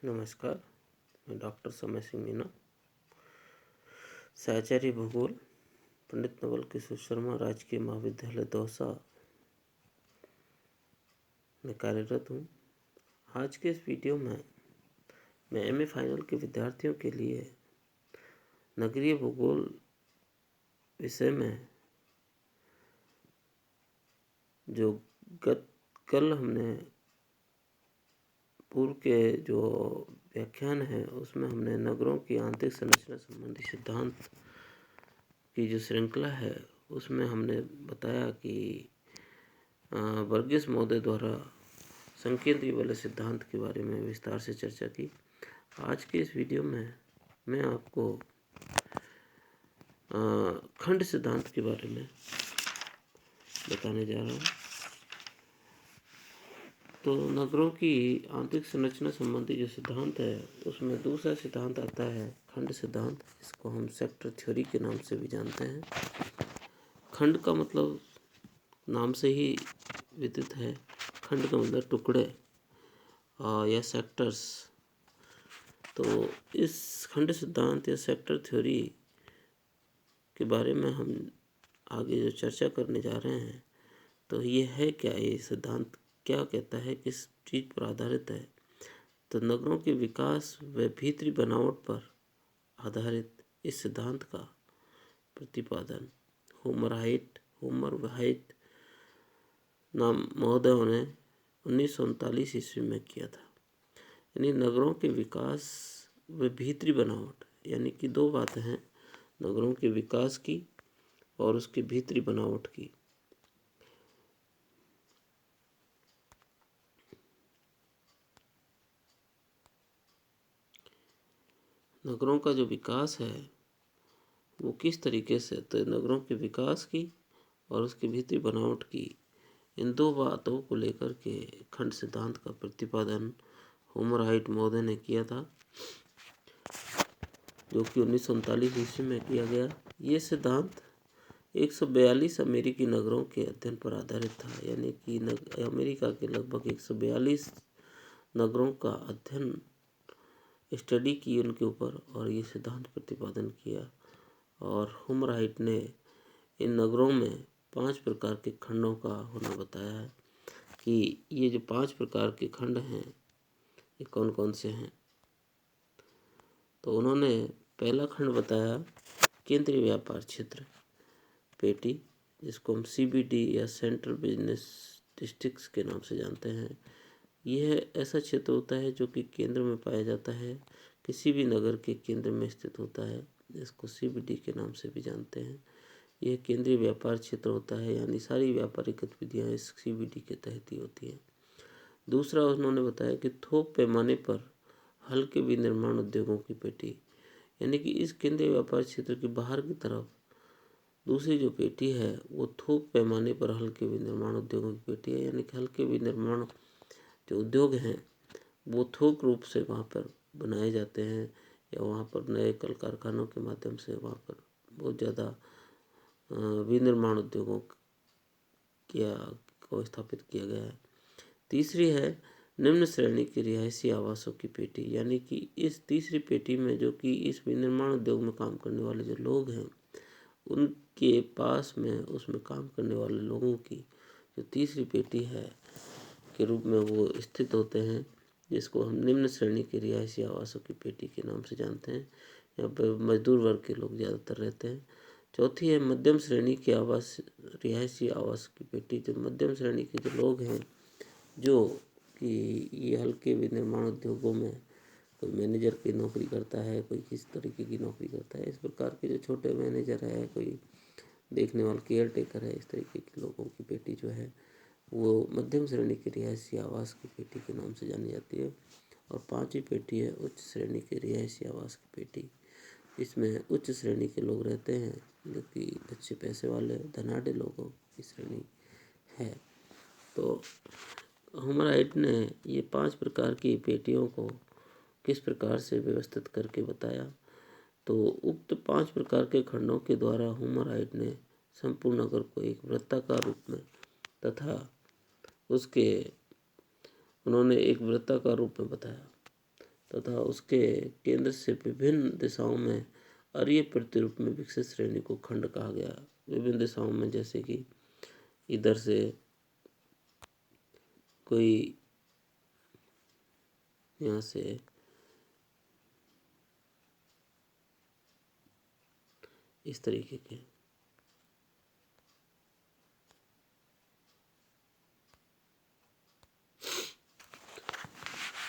नमस्कार, मैं डॉक्टर समय सिंह मीना, सहचार्य भूगोल, पंडित नवल किशोर शर्मा राजकीय महाविद्यालय दौसा में कार्यरत हूँ। आज के इस वीडियो में मैं एमए फाइनल के विद्यार्थियों के लिए नगरीय भूगोल विषय में जो कल हमने पूर्व के जो व्याख्यान है उसमें हमने नगरों की आंतरिक संरचना संबंधी सिद्धांत की जो श्रृंखला है उसमें हमने बताया कि वर्गीस महोदय द्वारा संकेंद्रीय वलय सिद्धांत के बारे में विस्तार से चर्चा की। आज के इस वीडियो में मैं आपको खंड सिद्धांत के बारे में बताने जा रहा हूँ। तो नगरों की आंतरिक संरचना संबंधी जो सिद्धांत है उसमें दूसरा सिद्धांत आता है खंड सिद्धांत। इसको हम सेक्टर थ्योरी के नाम से भी जानते हैं। खंड का मतलब नाम से ही विदित है। खंड का मतलब टुकड़े या सेक्टर्स। तो इस खंड सिद्धांत या सेक्टर थ्योरी के बारे में हम आगे जो चर्चा करने जा रहे हैं तो ये है क्या, ये सिद्धांत क्या कहता है, किस चीज़ पर आधारित है। तो नगरों के विकास व भीतरी बनावट पर आधारित इस सिद्धांत का प्रतिपादन होमर व्हाइट नाम महोदयों ने 1939 ईस्वी में किया था। यानी नगरों के विकास व भीतरी बनावट, यानी कि दो बातें हैं, नगरों के विकास की और उसके भीतरी बनावट की। नगरों का जो विकास है वो किस तरीके से, तो नगरों के विकास की और उसके भीतरी बनावट की, इन दो बातों को लेकर के खंड सिद्धांत का प्रतिपादन होमर व्हाइट महोदय ने किया था, जो कि 1939 ईस्वी में किया गया। ये सिद्धांत 142 अमेरिकी नगरों के अध्ययन पर आधारित था। यानी कि अमेरिका के लगभग 142 नगरों का अध्ययन, स्टडी की उनके ऊपर और ये सिद्धांत प्रतिपादन किया। और होमर व्हाइट ने इन नगरों में 5 प्रकार के खंडों का होना बताया है कि ये जो 5 प्रकार के खंड हैं ये कौन कौन से हैं। तो उन्होंने पहला खंड बताया केंद्रीय व्यापार क्षेत्र, पेटी, जिसको हम CBD या सेंट्रल बिजनेस डिस्ट्रिक्ट्स के नाम से जानते हैं। यह ऐसा क्षेत्र होता है जो कि केंद्र में पाया जाता है, किसी भी नगर के केंद्र में स्थित होता है, जिसको CBD के नाम से भी जानते हैं। यह केंद्रीय व्यापार क्षेत्र होता है, यानी सारी व्यापारिक गतिविधियाँ इस CBD के तहत ही होती हैं। दूसरा उन्होंने बताया कि थोक पैमाने पर हल्के विनिर्माण उद्योगों की पेटी, यानी कि इस केंद्रीय व्यापार क्षेत्र के बाहर की तरफ दूसरी जो पेटी है वो थोक पैमाने पर हल्के विनिर्माण उद्योगों की पेटी है। यानी कि हल्के विनिर्माण जो उद्योग हैं वो थोक रूप से वहाँ पर बनाए जाते हैं या वहाँ पर नए कल कारखानों के माध्यम से वहाँ पर बहुत ज़्यादा विनिर्माण उद्योगों को स्थापित किया गया है। तीसरी है निम्न श्रेणी की रिहायशी आवासों की पेटी, यानी कि इस तीसरी पेटी में जो कि इस विनिर्माण उद्योग में काम करने वाले जो लोग हैं उनके पास में उसमें काम करने वाले लोगों की जो तीसरी पेटी है के रूप में वो स्थित होते हैं, जिसको हम निम्न श्रेणी की रिहायशी आवासों की पेटी के नाम से जानते हैं। यहाँ पर मजदूर वर्ग के लोग ज़्यादातर रहते हैं। चौथी है मध्यम श्रेणी की रिहायशी आवास की पेटी, जो मध्यम श्रेणी के जो लोग हैं जो कि ये हल्के विनिर्माण उद्योगों में कोई मैनेजर की नौकरी करता है, कोई किस तरीके की नौकरी करता है, इस प्रकार के जो छोटे मैनेजर है, कोई देखने वाला केयर टेकर है, इस तरीके के लोगों की पेटी जो है वो मध्यम श्रेणी की रिहायशी आवास की पेटी के नाम से जानी जाती है। और पांचवी पेटी है उच्च श्रेणी की रिहायशी आवास की पेटी। इसमें उच्च श्रेणी के लोग रहते हैं जो कि अच्छे पैसे वाले धनाढ़ लोगों की श्रेणी है। तो होमर व्हाइट ने ये 5 प्रकार की पेटियों को किस प्रकार से व्यवस्थित करके बताया। तो उक्त 5 प्रकार के खंडों के द्वारा होमर व्हाइट ने संपूर्ण नगर को एक वृत्ताकार रूप में तथा उन्होंने एक वृत्ताकार रूप में बताया तथा उसके केंद्र से विभिन्न दिशाओं में अरीय प्रतिरूप में विकसित श्रेणी को खंड कहा गया। विभिन्न दिशाओं में, जैसे कि इधर से कोई यहाँ से इस तरीके के।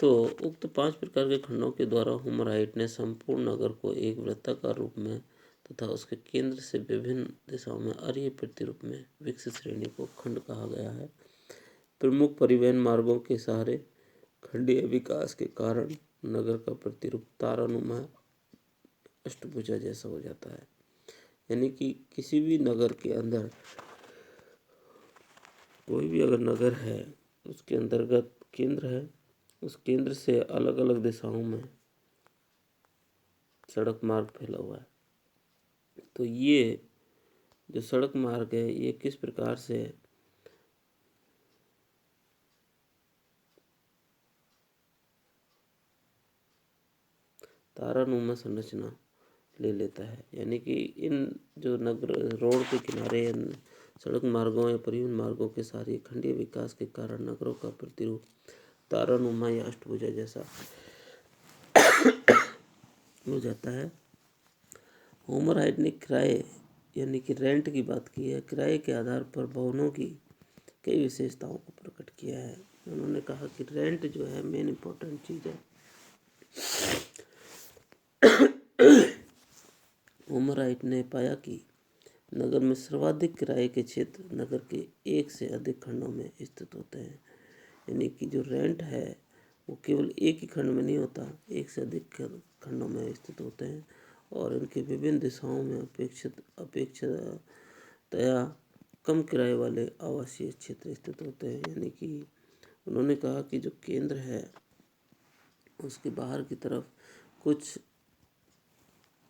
तो उक्त 5 प्रकार के खंडों के द्वारा होमर हाइट ने संपूर्ण नगर को एक वृत्ताकार रूप में तथा उसके केंद्र से विभिन्न दिशाओं में अरीय प्रतिरूप में विकसित श्रेणी को खंड कहा गया है। प्रमुख परिवहन मार्गों के सहारे खंडीय विकास के कारण नगर का प्रतिरूप तारानुमा अष्टभुजा जैसा हो जाता है। यानी कि किसी भी नगर के अंदर, कोई भी अगर नगर है, उसके अंतर्गत केंद्र है, उस केंद्र से अलग अलग दिशाओं में सड़क मार्ग फैला हुआ है। तो ये जो सड़क मार्ग है, ये किस प्रकार से तारानुमा संरचना ले लेता है। यानी कि इन जो नगर रोड के किनारे सड़क मार्गों या परिवहन मार्गों के सारे खंडीय विकास के कारण नगरों का प्रतिरूप तारानुमा या अष्टभुजा जैसा हो जाता है। होमर हाइट ने किराए यानी कि रेंट की बात की है। किराए के आधार पर भवनों की कई विशेषताओं को प्रकट किया है। उन्होंने कहा कि रेंट जो है मेन इम्पोर्टेंट चीज़ है। होमर हाइट ने पाया कि नगर में सर्वाधिक किराए के क्षेत्र नगर के एक से अधिक खंडों में स्थित होते हैं। यानी कि जो रेंट है वो केवल एक ही खंड में नहीं होता, एक से अधिक खंडों में स्थित होते हैं और इनके विभिन्न दिशाओं में अपेक्षातया कम किराए वाले आवासीय क्षेत्र स्थित होते हैं। यानी कि उन्होंने कहा कि जो केंद्र है उसके बाहर की तरफ कुछ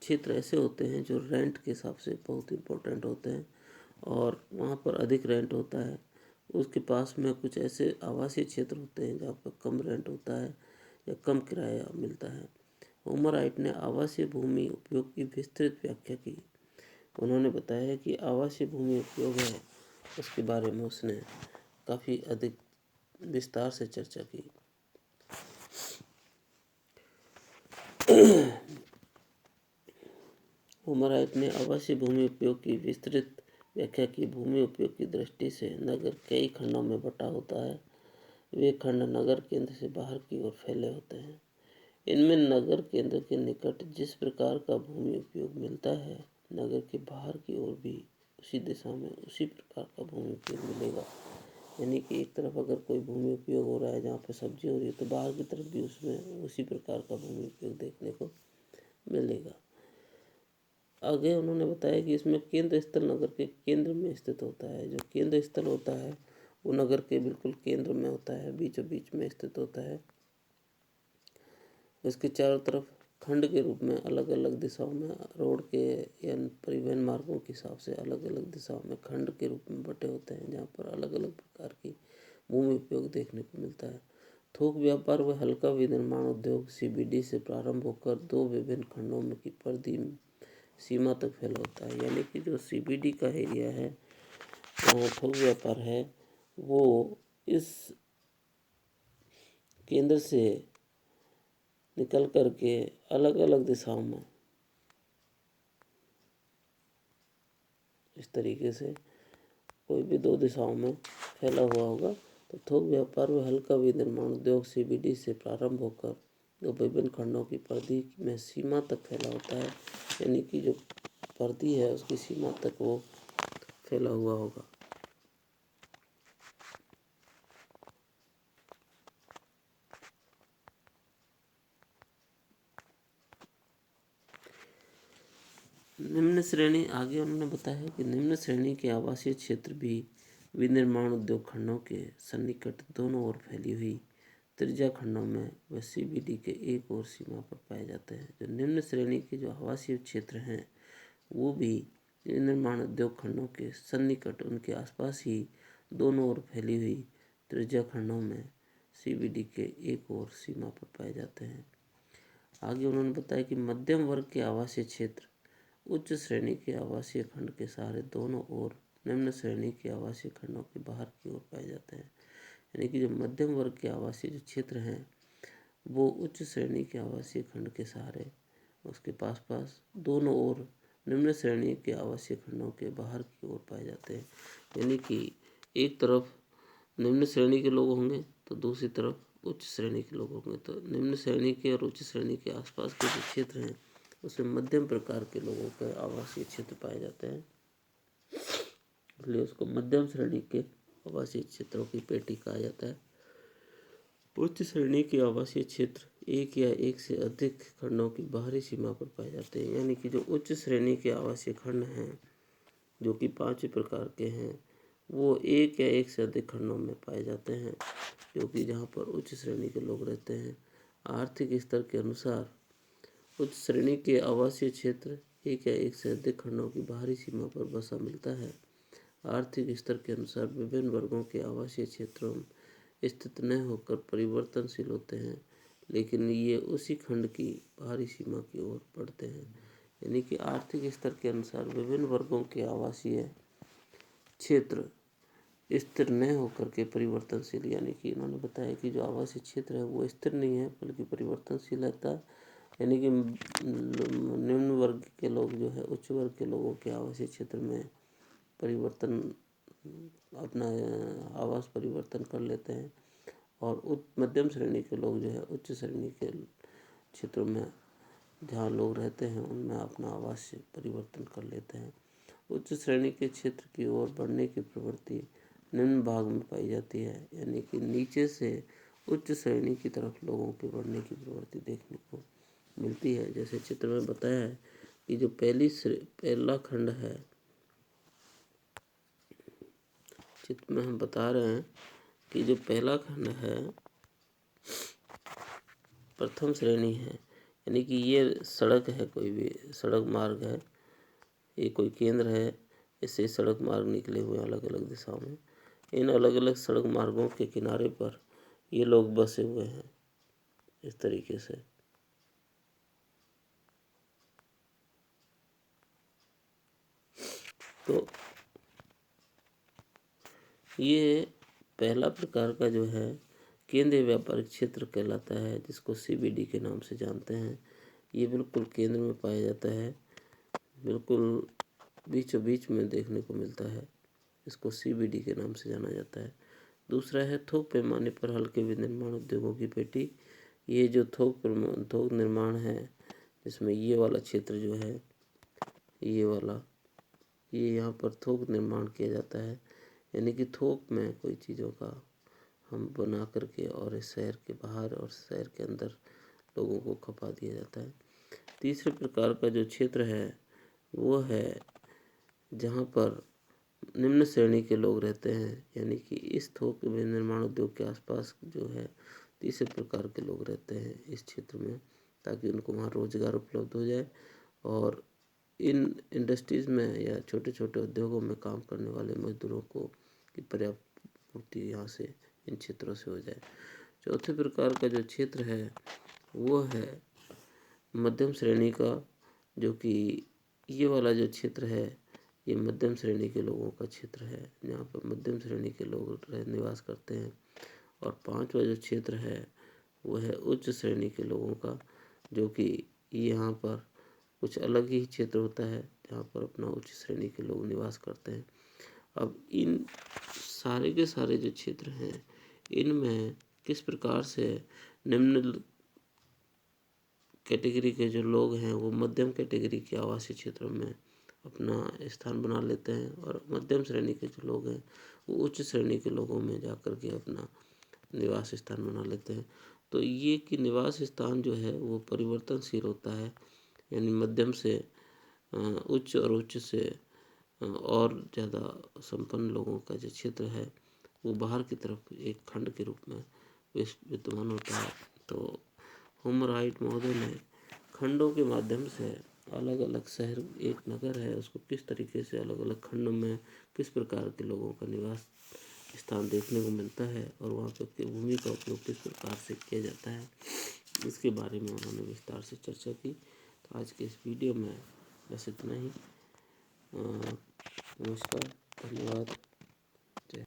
क्षेत्र ऐसे होते हैं जो रेंट के हिसाब से बहुत इम्पोर्टेंट होते हैं और वहाँ पर अधिक रेंट होता है। उसके पास में कुछ ऐसे आवासीय क्षेत्र होते हैं जहाँ पर कम रेंट होता है या कम किराया मिलता है। होमर हाइट ने आवासीय भूमि उपयोग की विस्तृत व्याख्या की। उन्होंने बताया कि आवासीय भूमि उपयोग है, उसके बारे में उसने काफ़ी अधिक विस्तार से चर्चा की। होमर हाइट ने आवासीय भूमि उपयोग की विस्तृत व्याख्या की। भूमि उपयोग की दृष्टि से नगर कई खंडों में बटा होता है। वे खंड नगर केंद्र से बाहर की ओर फैले होते हैं। इनमें नगर केंद्र के निकट जिस प्रकार का भूमि उपयोग मिलता है, नगर के बाहर की ओर भी उसी दिशा में उसी प्रकार का भूमि उपयोग मिलेगा। यानी कि एक तरफ अगर कोई भूमि उपयोग हो रहा है जहाँ पर सब्जी हो रही है, तो बाहर की तरफ भी उसमें उसी प्रकार का भूमि उपयोग देखने को मिलेगा। आगे उन्होंने बताया कि इसमें केंद्र स्थल नगर के केंद्र में स्थित होता है। जो केंद्र स्थल होता है वो नगर के बिल्कुल केंद्र में होता है, बीचों बीच में स्थित होता है। इसके चारों तरफ खंड के रूप में अलग अलग दिशाओं में रोड के या परिवहन मार्गों के हिसाब से अलग अलग दिशाओं में खंड के रूप में बटे होते हैं, जहाँ पर अलग अलग प्रकार की भूमि उपयोग देखने को मिलता है। थोक व्यापार व हल्का विनिर्माण उद्योग सीबीडी से प्रारंभ होकर दो विभिन्न खंडों में की परिधि सीमा तक फैला होता है। यानी कि जो सीबीडी का एरिया है, थोक व्यापार है, वो इस केंद्र से निकल करके अलग अलग दिशाओं में इस तरीके से कोई भी दो दिशाओं में फैला हुआ होगा। तो थोक व्यापार व हल्का विनिर्माण उद्योग सीबीडी से प्रारंभ होकर दो विभिन्न खंडों की परिधि में सीमा तक फैला होता है। यानी कि जो परिधि है उसकी सीमा तक वो फैला हुआ होगा। निम्न श्रेणी, आगे उन्होंने बताया कि निम्न श्रेणी के आवासीय क्षेत्र भी विनिर्माण उद्योग खंडों के सन्निकट दोनों ओर फैली हुई त्रिज्या खंडों में व सीबीडी के एक और सीमा पर पाए जाते हैं। जो निम्न श्रेणी के जो आवासीय क्षेत्र हैं वो भी विनिर्माण उद्योग खंडों के सन्निकट उनके आसपास ही दोनों ओर फैली हुई त्रिज्या खंडों में सीबीडी के एक और सीमा पर पाए जाते हैं। आगे उन्होंने बताया कि मध्यम वर्ग के आवासीय क्षेत्र उच्च श्रेणी के आवासीय खंड के सहारे दोनों ओर निम्न श्रेणी के आवासीय खंडों के बाहर की ओर पाए जाते हैं। यानी कि जो मध्यम वर्ग के आवासीय जो क्षेत्र हैं वो उच्च श्रेणी के आवासीय खंड के सहारे उसके पास पास दोनों ओर निम्न श्रेणी के आवासीय खंडों के बाहर की ओर पाए जाते हैं। यानी कि एक तरफ निम्न श्रेणी के लोग होंगे तो दूसरी तरफ उच्च श्रेणी के लोग होंगे। तो निम्न श्रेणी के और उच्च श्रेणी के आसपास के जो क्षेत्र हैं उसमें मध्यम प्रकार के लोगों के आवासीय क्षेत्र पाए जाते हैं, इसलिए उसको मध्यम श्रेणी के आवासीय क्षेत्रों की पेटी कहा जाता है। उच्च श्रेणी के आवासीय क्षेत्र एक या एक से अधिक खंडों की बाहरी सीमा पर पाए जाते हैं। यानी कि जो उच्च श्रेणी के आवासीय खंड हैं जो कि 5 प्रकार के हैं वो एक या एक से अधिक खंडों में पाए जाते हैं, क्योंकि जहाँ पर उच्च श्रेणी के लोग रहते हैं। आर्थिक स्तर के अनुसार उच्च श्रेणी के आवासीय क्षेत्र एक या एक से अधिक खंडों की बाहरी सीमा पर बसा मिलता है। आर्थिक स्तर के अनुसार विभिन्न वर्गों के आवासीय क्षेत्रों में स्थित न होकर परिवर्तनशील होते हैं, लेकिन ये उसी खंड की बाहरी सीमा की ओर बढ़ते हैं। यानी कि आर्थिक स्तर के अनुसार विभिन्न वर्गों के आवासीय क्षेत्र स्थिर न होकर के परिवर्तनशील, यानी कि इन्होंने बताया कि जो आवासीय क्षेत्र है वो स्थिर नहीं है बल्कि परिवर्तनशील रहता है। यानी कि निम्न वर्ग के लोग जो है उच्च वर्ग के लोगों के आवासीय क्षेत्र में परिवर्तन अपना आवास परिवर्तन कर लेते हैं और मध्यम श्रेणी के लोग जो है उच्च श्रेणी के क्षेत्रों में जहाँ लोग रहते हैं उनमें अपना आवास परिवर्तन कर लेते हैं। उच्च श्रेणी के क्षेत्र की ओर बढ़ने की प्रवृत्ति निम्न भाग में पाई जाती है। यानी कि नीचे से उच्च श्रेणी की तरफ लोगों के बढ़ने की प्रवृत्ति देखने को मिलती है। जैसे चित्र में बताया है कि जो पहला खंड है, चित्र में हम बता रहे हैं कि जो पहला खंड है प्रथम श्रेणी है, यानी कि ये सड़क है, कोई भी सड़क मार्ग है, ये कोई केंद्र है, इससे सड़क मार्ग निकले हुए अलग अलग दिशाओं में। इन अलग अलग सड़क मार्गों के किनारे पर ये लोग बसे हुए हैं इस तरीके से। तो ये पहला प्रकार का जो है केंद्रीय व्यापारिक क्षेत्र कहलाता है, जिसको CBD के नाम से जानते हैं। ये बिल्कुल केंद्र में पाया जाता है, बिल्कुल बीचों बीच में देखने को मिलता है, इसको CBD के नाम से जाना जाता है। दूसरा है थोक पैमाने पर हल्के विनिर्माण उद्योगों की पेटी। ये जो थोक निर्माण है, जिसमें ये वाला क्षेत्र जो है, ये वाला, ये यहाँ पर थोक निर्माण किया जाता है। यानी कि थोक में कोई चीज़ों का हम बना करके और इस शहर के बाहर और शहर के अंदर लोगों को खपा दिया जाता है। तीसरे प्रकार का जो क्षेत्र है वो है जहाँ पर निम्न श्रेणी के लोग रहते हैं। यानी कि इस थोक निर्माण उद्योग के आसपास जो है तीसरे प्रकार के लोग रहते हैं इस क्षेत्र में, ताकि उनको वहाँ रोजगार उपलब्ध हो जाए और इन इंडस्ट्रीज़ में या छोटे छोटे उद्योगों में काम करने वाले मजदूरों को की पर्याप्त पूर्ति यहाँ से इन क्षेत्रों से हो जाए। चौथे प्रकार का जो क्षेत्र है वो है मध्यम श्रेणी का, जो कि ये वाला जो क्षेत्र है ये मध्यम श्रेणी के लोगों का क्षेत्र है, जहाँ पर मध्यम श्रेणी के लोग निवास करते हैं। और पांचवा जो क्षेत्र है वो है उच्च श्रेणी के लोगों का, जो कि यहाँ पर कुछ अलग ही क्षेत्र होता है जहाँ पर अपना उच्च श्रेणी के लोग निवास करते हैं। अब इन सारे के सारे जो क्षेत्र हैं इनमें किस प्रकार से निम्न कैटेगरी के जो लोग हैं वो मध्यम कैटेगरी के आवासीय क्षेत्रों में अपना स्थान बना लेते हैं और मध्यम श्रेणी के जो लोग हैं वो उच्च श्रेणी के लोगों में जाकर के अपना निवास स्थान बना लेते हैं। तो ये कि निवास स्थान जो है वो परिवर्तनशील होता है, यानी मध्यम से उच्च और उच्च से और ज़्यादा संपन्न लोगों का जो क्षेत्र है वो बाहर की तरफ एक खंड के रूप में विद्यमान होता है। तो ह्यूमन राइट महोदय ने खंडों के माध्यम से अलग अलग शहर, एक नगर है उसको किस तरीके से अलग अलग खंडों में किस प्रकार के लोगों का निवास स्थान देखने को मिलता है और वहाँ पर भूमि का उपयोग किस प्रकार से किया जाता है, इसके बारे में उन्होंने विस्तार से चर्चा की। तो आज के इस वीडियो में बस इतना ही। नमस्कार, धन्यवाद।